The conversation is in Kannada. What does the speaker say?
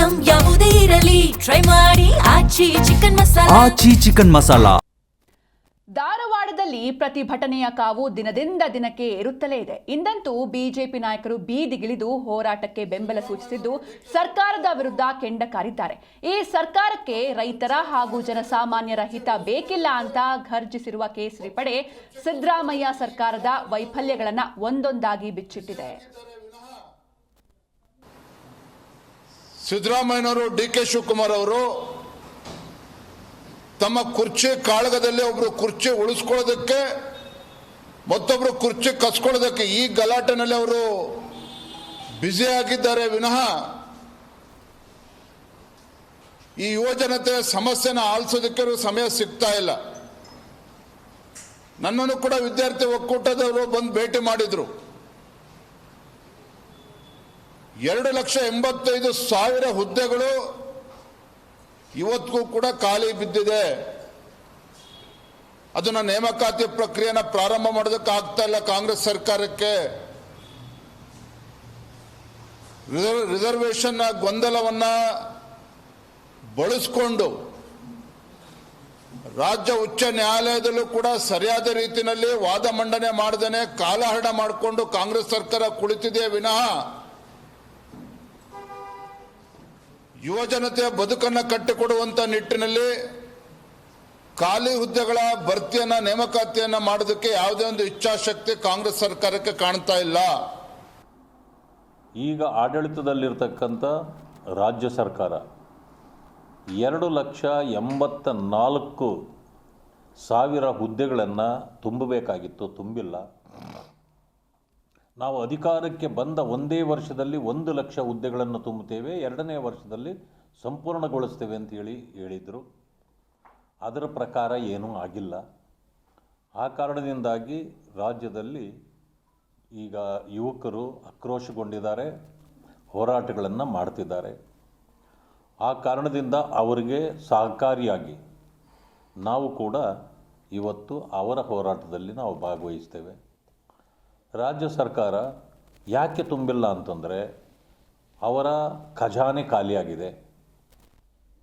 ಐಟಂ ಯಾವುದೇ ಇರಲಿ ಟ್ರೈ ಮಾಡಿ ಆಚಿ ಚಿಕನ್ ಮಸಾಲಾ. ಆಚಿ ಚಿಕನ್ ಮಸಾಲಾ. ಧಾರವಾಡದಲ್ಲಿ ಪ್ರತಿಭಟನೆಯ ಕಾವು ದಿನದಿಂದ ದಿನಕ್ಕೆ ಏರುತ್ತಲೇ ಇದೆ. ಇಂದಂತೂ ಬಿಜೆಪಿ ನಾಯಕರು ಬೀದಿಗಿಳಿದು ಹೋರಾಟಕ್ಕೆ ಬೆಂಬಲ ಸೂಚಿಸಿದ್ದು ಸರ್ಕಾರದ ವಿರುದ್ಧ ಕೆಂಡ ಕಾರಿದ್ದಾರೆ. ಈ ಸರ್ಕಾರಕ್ಕೆ ರೈತರ ಹಾಗೂ ಜನಸಾಮಾನ್ಯರ ಹಿತ ಬೇಕಿಲ್ಲ ಅಂತ ಘರ್ಜಿಸಿರುವ ಕೇಸರಿ ಪಡೆ ಸಿದ್ದರಾಮಯ್ಯ ಸರ್ಕಾರದ ವೈಫಲ್ಯಗಳನ್ನು ಒಂದೊಂದಾಗಿ ಬಿಚ್ಚಿಟ್ಟಿದೆ. ಸಿದ್ದರಾಮಯ್ಯನವರು, ಡಿ.ಕೆ. ಶಿವಕುಮಾರ್ ಅವರು ತಮ್ಮ ಕುರ್ಚಿ ಕಾಳಗದಲ್ಲಿ ಒಬ್ರು ಕುರ್ಚಿ ಉಳಿಸ್ಕೊಳ್ಳೋದಕ್ಕೆ ಮತ್ತೊಬ್ರು ಕುರ್ಚಿ ಕಸ್ಕೊಳ್ಳೋದಕ್ಕೆ ಈ ಗಲಾಟೆನಲ್ಲಿ ಅವರು ಬ್ಯುಸಿ ಆಗಿದ್ದಾರೆ ವಿನಃ ಈ ಯುವಜನತೆ ಸಮಸ್ಯೆನ ಆಲಿಸೋದಕ್ಕೆ ಸಮಯ ಸಿಗ್ತಾ ಇಲ್ಲ. ನನ್ನನ್ನು ಕೂಡ ವಿದ್ಯಾರ್ಥಿ ಒಕ್ಕೂಟದವರು ಬಂದು ಭೇಟಿ ಮಾಡಿದ್ರು. 2,85,000 ಹುದ್ದೆಗಳು ಇವತ್ತಿಗೂ ಕೂಡ ಖಾಲಿ ಬಿದ್ದಿದೆ. ಅದನ್ನ ನೇಮಕಾತಿ ಪ್ರಕ್ರಿಯೆನ ಪ್ರಾರಂಭ ಮಾಡೋದಕ್ಕೆ ಆಗ್ತಾ ಇಲ್ಲ ಕಾಂಗ್ರೆಸ್ ಸರ್ಕಾರಕ್ಕೆ. ರಿಸರ್ವೇಶನ್ ಗೊಂದಲವನ್ನ ಬಳಸಿಕೊಂಡು ರಾಜ್ಯ ಉಚ್ಚ ನ್ಯಾಯಾಲಯದಲ್ಲೂ ಕೂಡ ಸರಿಯಾದ ರೀತಿಯಲ್ಲಿ ವಾದ ಮಂಡನೆ ಮಾಡದೇನೆ ಕಾಲಹರಣ ಮಾಡಿಕೊಂಡು ಕಾಂಗ್ರೆಸ್ ಸರ್ಕಾರ ಕುಳಿತಿದೆ ವಿನಃ ಯುವಜನತೆಯ ಬದುಕನ್ನು ಕಟ್ಟಿಕೊಡುವಂತ ನಿಟ್ಟಿನಲ್ಲಿ ಖಾಲಿ ಹುದ್ದೆಗಳ ಭರ್ತಿಯನ್ನ ನೇಮಕಾತಿಯನ್ನ ಮಾಡೋದಕ್ಕೆ ಯಾವುದೇ ಒಂದು ಇಚ್ಛಾಶಕ್ತಿ ಕಾಂಗ್ರೆಸ್ ಸರ್ಕಾರಕ್ಕೆ ಕಾಣ್ತಾ ಇಲ್ಲ. ಈಗ ಆಡಳಿತದಲ್ಲಿರ್ತಕ್ಕಂಥ ರಾಜ್ಯ ಸರ್ಕಾರ 2,84,000 ಹುದ್ದೆಗಳನ್ನು ತುಂಬಬೇಕಾಗಿತ್ತು, ತುಂಬಿಲ್ಲ. ನಾವು ಅಧಿಕಾರಕ್ಕೆ ಬಂದ ಒಂದೇ ವರ್ಷದಲ್ಲಿ 1,00,000 ಹುದ್ದೆಗಳನ್ನು ತುಂಬುತ್ತೇವೆ, 2ನೇ ವರ್ಷದಲ್ಲಿ ಸಂಪೂರ್ಣಗೊಳಿಸ್ತೇವೆ ಅಂತ ಹೇಳಿದರು. ಅದರ ಪ್ರಕಾರ ಏನೂ ಆಗಿಲ್ಲ. ಆ ಕಾರಣದಿಂದಾಗಿ ರಾಜ್ಯದಲ್ಲಿ ಈಗ ಯುವಕರು ಆಕ್ರೋಶಗೊಂಡಿದ್ದಾರೆ, ಹೋರಾಟಗಳನ್ನು ಮಾಡ್ತಿದ್ದಾರೆ. ಆ ಕಾರಣದಿಂದ ಅವರಿಗೆ ಸಹಕಾರಿಯಾಗಿ ನಾವು ಕೂಡ ಇವತ್ತು ಅವರ ಹೋರಾಟದಲ್ಲಿ ನಾವು ಭಾಗವಹಿಸ್ತೇವೆ. ರಾಜ್ಯ ಸರ್ಕಾರ ಯಾಕೆ ತುಂಬಿಲ್ಲ ಅಂತಂದರೆ ಅವರ ಖಜಾನೆ ಖಾಲಿಯಾಗಿದೆ.